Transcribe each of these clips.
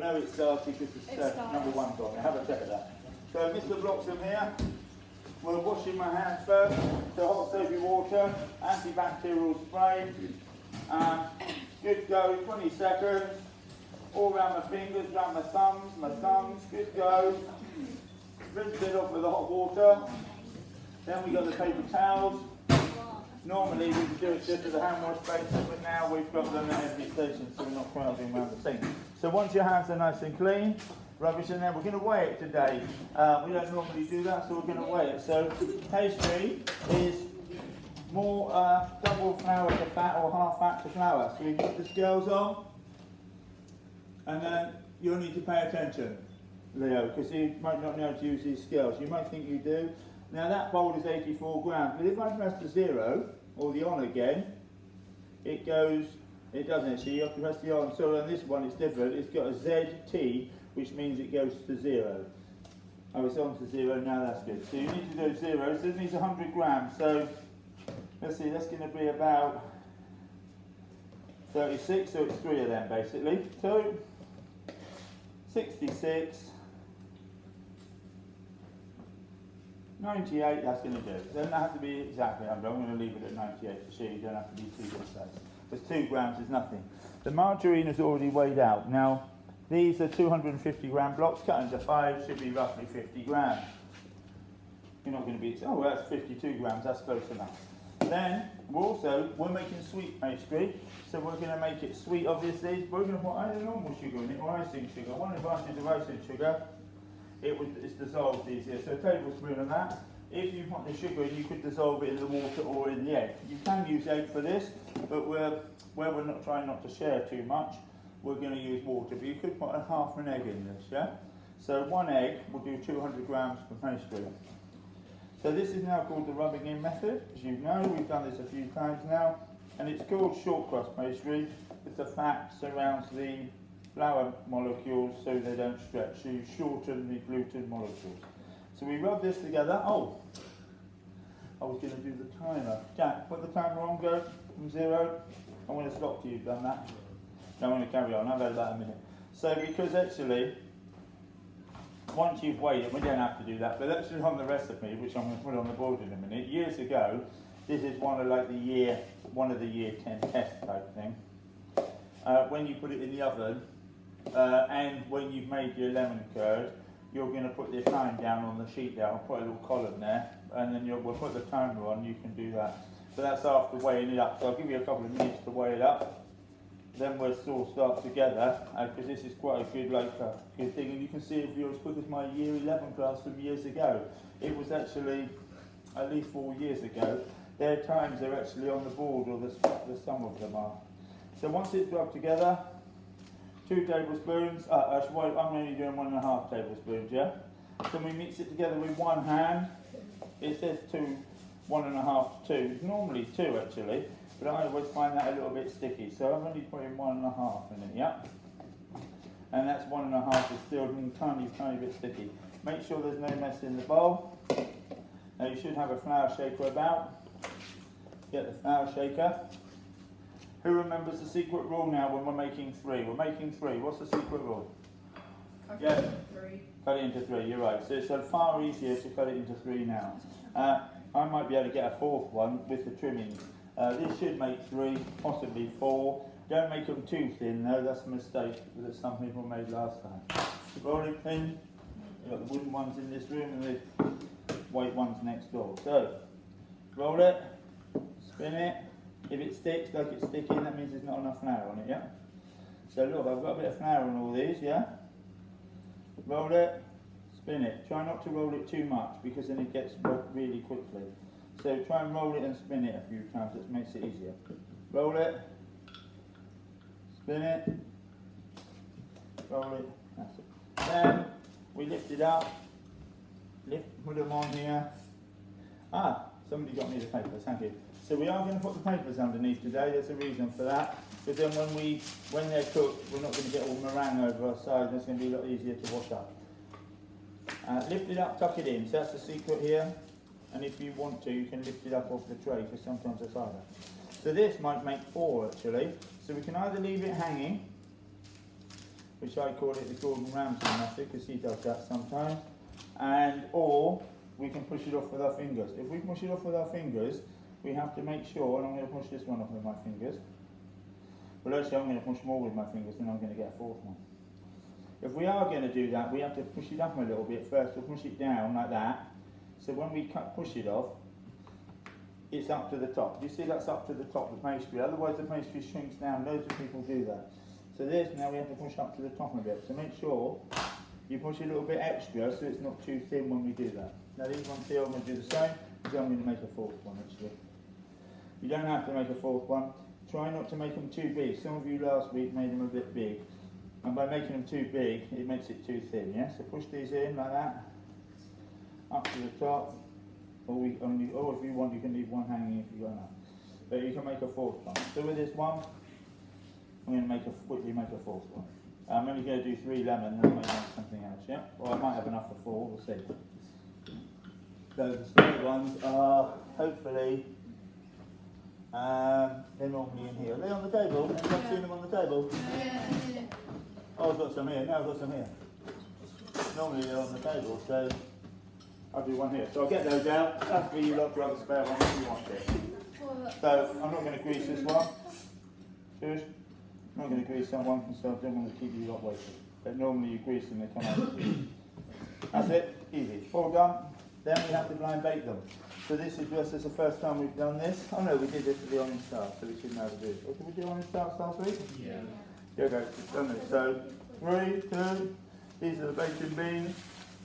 No, it started because it's number one's on. Have a check of that. So, Mr. Bloxham here. We're washing my hands first. So, hot soapy water, antibacterial spray. Good go, 20 seconds. All around my fingers, around my thumbs. Good go. Rinse it off with the hot water. Then we got the paper towels. Normally we would do it just at the hand wash basin, but now we've got them at every station, so we're not crowding around the sink. So once your hands are nice and clean, rubbish in there, we're going to weigh it today. We don't normally do that, so we're going to weigh it. So pastry is more double flour to fat or half fat to flour. So we put the scales on, and then you'll need to pay attention, Leo, because you might not know how to use these scales. You might think you do. Now that bowl is 84 grams, but if I press the 0, or the on again, it doesn't actually, you have to press the on. So on this one it's different, it's got a ZT, which means it goes to 0. Oh, it's on to 0, now that's good. So you need to do 0, so this needs 100 grams, so let's see, that's going to be about 36, so it's 3 of them basically. So 66, 98, that's going to do. It doesn't have to be exactly 100. I'm going to leave it at 98 to show you don't have to be too precise. Because 2 grams is nothing. The margarine is already weighed out. Now, these are 250 gram blocks cut into 5, should be roughly 50 grams. You're not going to be, oh, that's 52 grams, that's close enough. Then, we're making sweet pastry, so we're going to make it sweet, obviously. We're going to put either normal sugar in it or icing sugar. One advantage of icing sugar, it's dissolved easier, so a tablespoon of that. If you want the sugar, you could dissolve it in the water or in the egg. You can use egg for this, but where we're not trying not to share too much, we're going to use water. But you could put half an egg in this, yeah? So 1 egg will do 200 grams for pastry. So this is now called the rubbing in method. As you know, we've done this a few times now, and it's called short crust pastry, because the fat surrounds the flour molecules so they don't stretch, so you shorten the gluten molecules. So we rub this together. Oh, I was going to do the timer. Jack, put the timer on, go from 0. I'm going to stop till you've done that. No, I'm going to carry on, I've had about a minute. So because actually, once you've weighed it, we don't have to do that, but actually on the recipe, which I'm going to put on the board in a minute, years ago, this is one of the year 10 test type thing. When you put it in the oven, and when you've made your lemon curd, you're going to put the time down on the sheet there. I'll put a little column there, and then we'll put the timer on. You can do that. So that's after weighing it up. So I'll give you a couple of minutes to weigh it up. Then we'll all start together, because this is quite a good, good thing. And you can see if you're as quick as my year 11 class from years ago. It was actually at least 4 years ago. Their times are actually on the board, or some of them are. So once it's rubbed together, 2 tablespoons, I'm only doing 1.5 tablespoons, yeah? So we mix it together with 1 hand. It says 1.5 to 2, normally 2 actually, but I always find that a little bit sticky, so I'm only putting 1.5 in it, yeah? And that's 1.5 is still tiny bit sticky. Make sure there's no mess in the bowl. Now you should have a flour shaker about. Get the flour shaker. Who remembers the secret rule now when we're making 3? We're making 3. What's the secret rule? Cut Yeah. it into 3. Cut it into 3, you're right. So it's far easier to cut it into 3 now. I might be able to get a 4th one with the trimmings. This should make 3, possibly 4. Don't make them too thin though, that's a mistake that some people made last time. Rolling pin, you've got the wooden ones in this room and the white ones next door. So, roll it, spin it. If it sticks like it's sticking, that means there's not enough flour on it, yeah? So look, I've got a bit of flour on all these, yeah? Roll it, spin it. Try not to roll it too much because then it gets wet really quickly. So try and roll it and spin it a few times, that makes it easier. Roll it, spin it, roll it, that's it. Then we lift it up, put them on here. Somebody got me the papers, thank you. So we are going to put the papers underneath today, there's a reason for that. But then when they're cooked, we're not going to get all meringue over our side, and it's going to be a lot easier to wash up. Lift it up, tuck it in, so that's the secret here. And if you want to, you can lift it up off the tray, because sometimes it's harder. So this might make 4 actually. So we can either leave it hanging, which I call it the Gordon Ramsay method because he does that sometimes, or we can push it off with our fingers. If we push it off with our fingers, we have to make sure, and I'm going to push this one off with my fingers. Well, actually, I'm going to push more with my fingers, then I'm going to get a fourth one. If we are going to do that, we have to push it up a little bit first. We'll push it down like that. So when we push it off, it's up to the top. You see that's up to the top of the pastry. Otherwise, the pastry shrinks down. Loads of people do that. So this, now we have to push up to the top a bit. So make sure you push a little bit extra so it's not too thin when we do that. Now these ones here, I'm going to do the same. So I'm going to make a fourth one actually. You don't have to make a fourth one. Try not to make them too big. Some of you last week made them a bit big. And by making them too big, it makes it too thin, yeah? So push these in like that, up to the top. Or if you want, you can leave one hanging if you got enough. But you can make a fourth one. So with this one, I'm going to quickly make a fourth one. I'm only going to do 3 lemons, and I might make something else, yeah? Or I might have enough for 4, we'll see. So the straight ones are, hopefully, they're normally in here. Are they on the table? Anyone seen them on the table? Yeah. Oh, I've got some here. Now I've got some here. Normally they're on the table, so I'll do one here. So I'll get those out. That's for you lot to have a spare one if you want it. So I'm not going to grease this one. Cheers. I'm not going to grease that one because I don't want to keep you lot waiting. But normally you grease them, they come out. That's it. Easy. All done. Then we have to blind bake them. So this is the first time we've done this. Oh no, we did this for the orange tart, so we should know how to do it. Or did we do orange tarts last week? Yeah. Yeah, guys, we've done this. So 3, 2. These are the bacon beans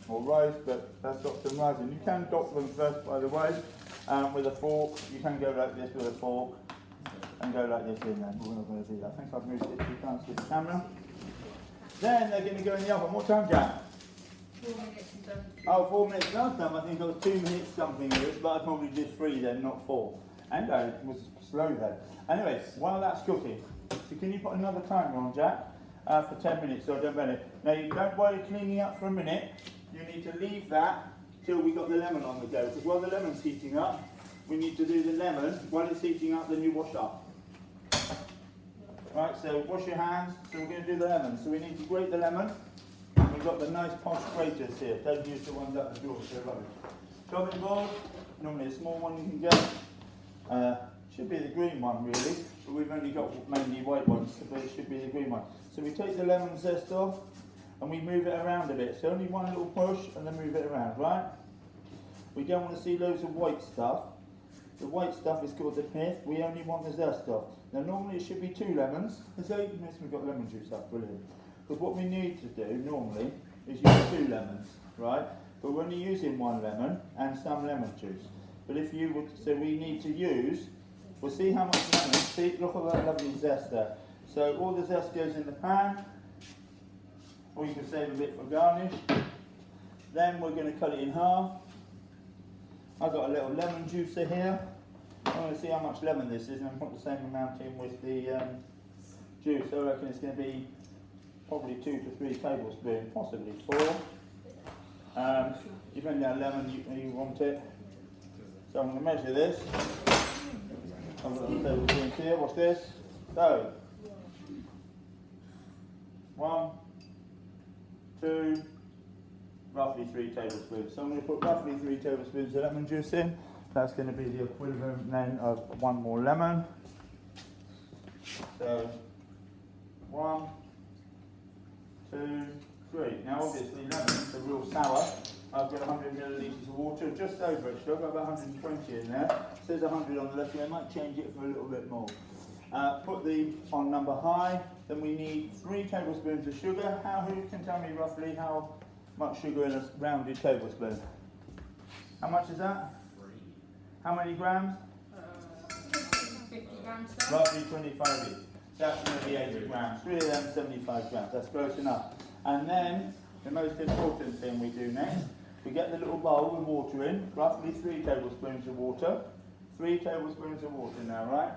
or rice, but that's got some rice in. You can dot them first, by the way, with a fork. You can go like this with a fork and go like this in there, but we're not going to do that. I think I've moved it so you can't see the camera. Then they're going to go in the oven. What time, Jack? 4 minutes and done. Oh, 4 minutes. Last time I think I was 2 minutes something of this, but I probably did 3 then, not 4. And I was slow then. Anyway, while that's cooking, so can you put another timer on, Jack? For 10 minutes, so I don't burn it. Now you don't bother cleaning up for a minute. You need to leave that till we got the lemon on the go. Because while the lemon's heating up, we need to do the lemon. While it's heating up, then you wash up. Right, so wash your hands. So we're going to do the lemon. So we need to grate the lemon. We've got the nice posh graters here. Don't use the ones out the door, they're rubbish. Chopping board, normally a small one you can get. Should be the green one really, but we've only got mainly white ones, but it should be the green one. So we take the lemon zest off and we move it around a bit. So only one little push and then move it around, right? We don't want to see loads of white stuff. The white stuff is called the pith. We only want the zest off. Now normally it should be 2 lemons. So we've got lemon juice up, brilliant. Because what we need to do normally is use 2 lemons, right? But we're only using 1 lemon and some lemon juice. But if you would, so we need to use, we'll see how much lemon, see, look at that lovely zest there. So all the zest goes in the pan, or you can save a bit for garnish. Then we're going to cut it in half. I've got a little lemon juicer here. I'm going to see how much lemon this is and put the same amount in with the juice. So I reckon it's going to be probably 2 to 3 tablespoons, possibly 4. Depending on how lemon you want it. So I'm going to measure this. I've got the tablespoons here, watch this. So, 1, 2, roughly 3 tablespoons. So I'm going to put roughly 3 tablespoons of lemon juice in. That's going to be the equivalent then of 1 more lemon. So, 1, 2, 3. Now obviously lemons are real sour. I've got 100 millilitres of water, just over it, so I've got about 120 in there. It says 100 on the left, I might change it for a little bit more. Put the on number high, then we need 3 tablespoons of sugar. Who can tell me roughly how much sugar in a rounded tablespoon? How much is that? 3. How many grams? 50 grams. Roughly 25 each. That's going to be 80 grams. 3 of them, 75 grams. That's close enough. And then, the most important thing we do next, we get the little bowl with water in, roughly 3 tablespoons of water. 3 tablespoons of water now, right?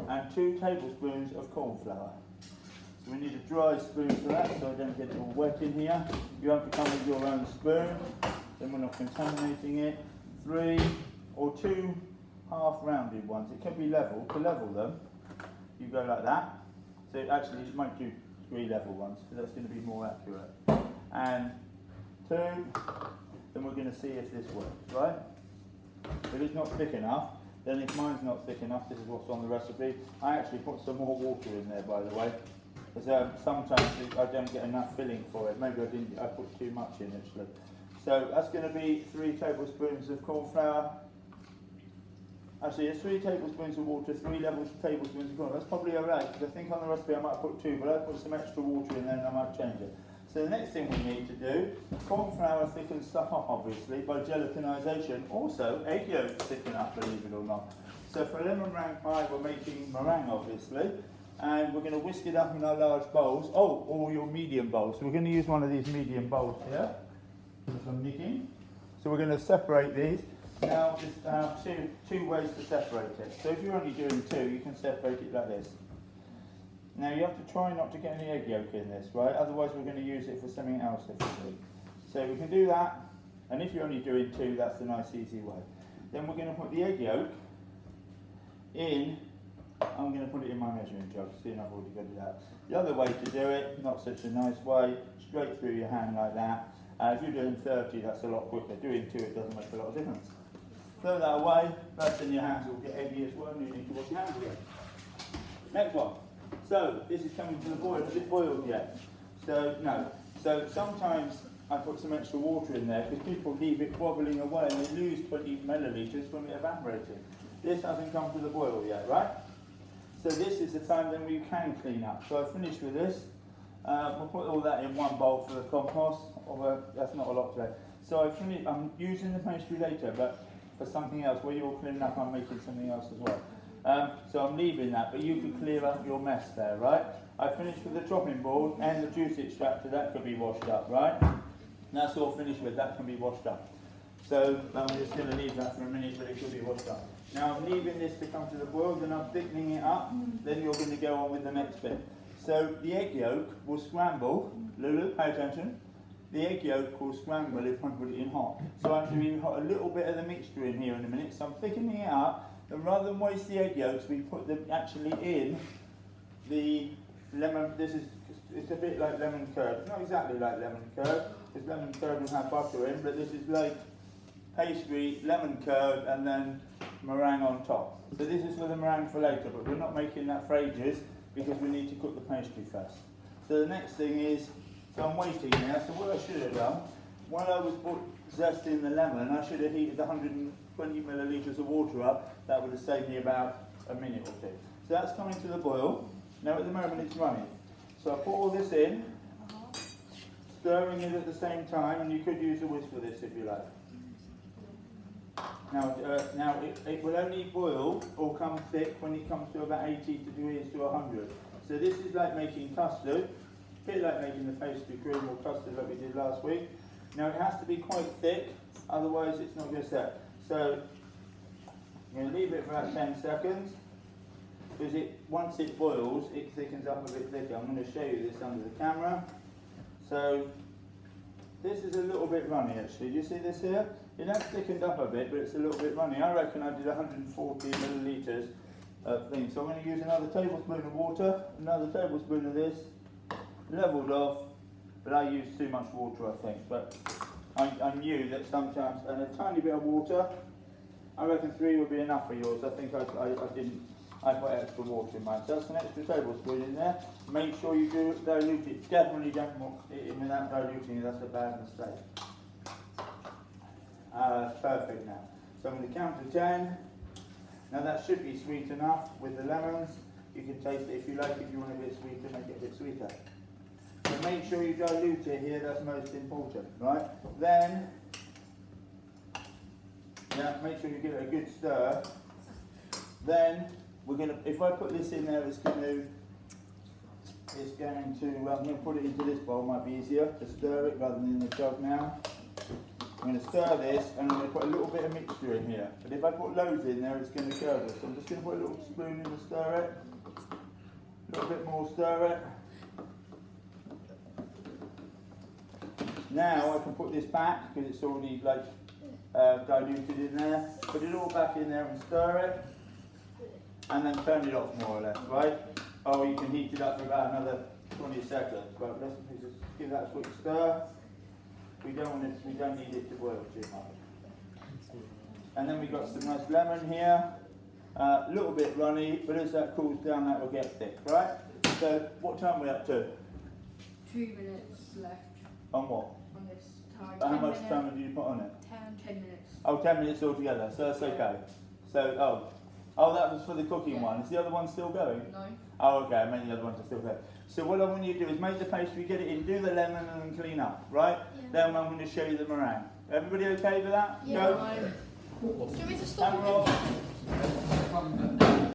And 2 tablespoons of corn flour. So we need a dry spoon for that, so I don't get it all wet in here. You have to come with your own spoon, then we're not contaminating it. 3 or 2 half-rounded ones. It can be level. To level them, you go like that. So actually, it might do 3 level ones, because that's going to be more accurate. And 2, then we're going to see if this works, right? If it's not thick enough, then if mine's not thick enough, this is what's on the recipe. I actually put some more water in there, by the way, because sometimes I don't get enough filling for it. Maybe I put too much in actually. So that's going to be 3 tablespoons of corn flour. Actually, it's 3 tablespoons of water, 3 tablespoons of corn. That's probably alright, because I think on the recipe I might put 2, but I'll put some extra water in there and I might change it. So the next thing we need to do, corn flour thickens stuff up obviously by gelatinisation. Also, egg yolks thicken up, believe it or not. So for lemon meringue pie, we're making meringue obviously, and we're going to whisk it up in our large bowls. Oh, or your medium bowls. So we're going to use one of these medium bowls here. For some nicking. So we're going to separate these. Now, there's two ways to separate it. So if you're only doing 2, you can separate it like this. Now you have to try not to get any egg yolk in this, right? Otherwise we're going to use it for something else if we do. So we can do that, and if you're only doing 2, that's the nice easy way. Then we're going to put the egg yolk in, I'm going to put it in my measuring jug, see I've already got it out. The other way to do it, not such a nice way, straight through your hand like that. If you're doing 30, that's a lot quicker. Doing 2, it doesn't make a lot of difference. Throw that away, first in your hands will get eggy as well, and you need to wash your hands again. Next one. So, this is coming to the boil. Has it boiled yet? So, no. So, sometimes I put some extra water in there because people leave it wobbling away and they lose 20 millilitres from it evaporating. This hasn't come to the boil yet, right? So, this is the time then we can clean up. So, I've finished with this. We'll put all that in one bowl for the compost, although that's not a lot today. So, I'm using the pastry later, but for something else, where you're cleaning up, I'm making something else as well. So I'm leaving that, but you can clear up your mess there, right? I finished with the chopping board and the juice extractor, that could be washed up, right? That's all finished with, that can be washed up. So I'm just going to leave that for a minute, but it could be washed up. Now I'm leaving this to come to the boil, then I'm thickening it up, then you're going to go on with the next bit. So the egg yolk will scramble, Lulu, pay attention. The egg yolk will scramble if I put it in hot. So I'm doing a little bit of the mixture in here in a minute, so I'm thickening it up. And rather than waste the egg yolks, we put them actually in the lemon. It's a bit like lemon curd. It's not exactly like lemon curd, because lemon curd will have butter in, but this is like pastry, lemon curd, and then meringue on top. So this is for the meringue for later, but we're not making that for ages because we need to cook the pastry first. So the next thing is, so I'm waiting now. So what I should have done, while I was zesting the lemon, I should have heated the 120 millilitres of water up. That would have saved me about a minute or 2. So that's coming to the boil. Now at the moment it's running. So I put all this in, stirring it at the same time, and you could use a whisk for this if you like. Now it will only boil or come thick when it comes to about 80 degrees to 100. So this is like making custard, a bit like making the pastry cream or custard like we did last week. Now it has to be quite thick, otherwise it's not going to set. So I'm going to leave it for about 10 seconds, because once it boils, it thickens up a bit thicker. I'm going to show you this under the camera. So this is a little bit runny actually. Do you see this here? It has thickened up a bit, but it's a little bit runny. I reckon I did 140 millilitres of thing. So I'm going to use another tablespoon of water, another tablespoon of this, levelled off, but I used too much water I think. But I knew that sometimes, and a tiny bit of water, I reckon 3 would be enough for yours. I think I put extra water in mine. So that's an extra tablespoon in there. Make sure you do dilute it. Definitely don't mix it in without diluting it. That's a bad mistake. That's perfect now. So I'm going to count to 10. Now that should be sweet enough with the lemons. You can taste it if you like. If you want a bit sweeter, make it a bit sweeter. So make sure you dilute it here. That's most important, right? Then, make sure you give it a good stir. Then we're going to. If I put this in there, I'm going to put it into this bowl. Might be easier to stir it rather than in the jug now. I'm going to stir this, and I'm going to put a little bit of mixture in here. But if I put loads in there, it's going to curdle. So I'm just going to put a little spoon in to stir it. A little bit more, stir it. Now I can put this back because it's already like diluted in there. Put it all back in there and stir it, and then turn it off more or less, right? Or you can heat it up for about another 20 seconds, but let's just give that a quick stir. We don't need it to boil too much. And then we've got some nice lemon here. A little bit runny, but as that cools down, that will get thick, right? So, what time are we up to? 2 minutes left On what? on this time. How 10 much minutes. time did you put on it? 10 minutes. Oh, 10 minutes altogether, so that's okay. So, oh, that was for the cooking one. Is the other one still going? No. Oh, okay, I meant the other ones are still there. So what I want you to do is make the pastry, get it in, do the lemon and then clean up, right? Yeah. Then I'm going to show you the meringue. Everybody okay with that? Yeah. Go. No. Do you want me to stop Camera off. it?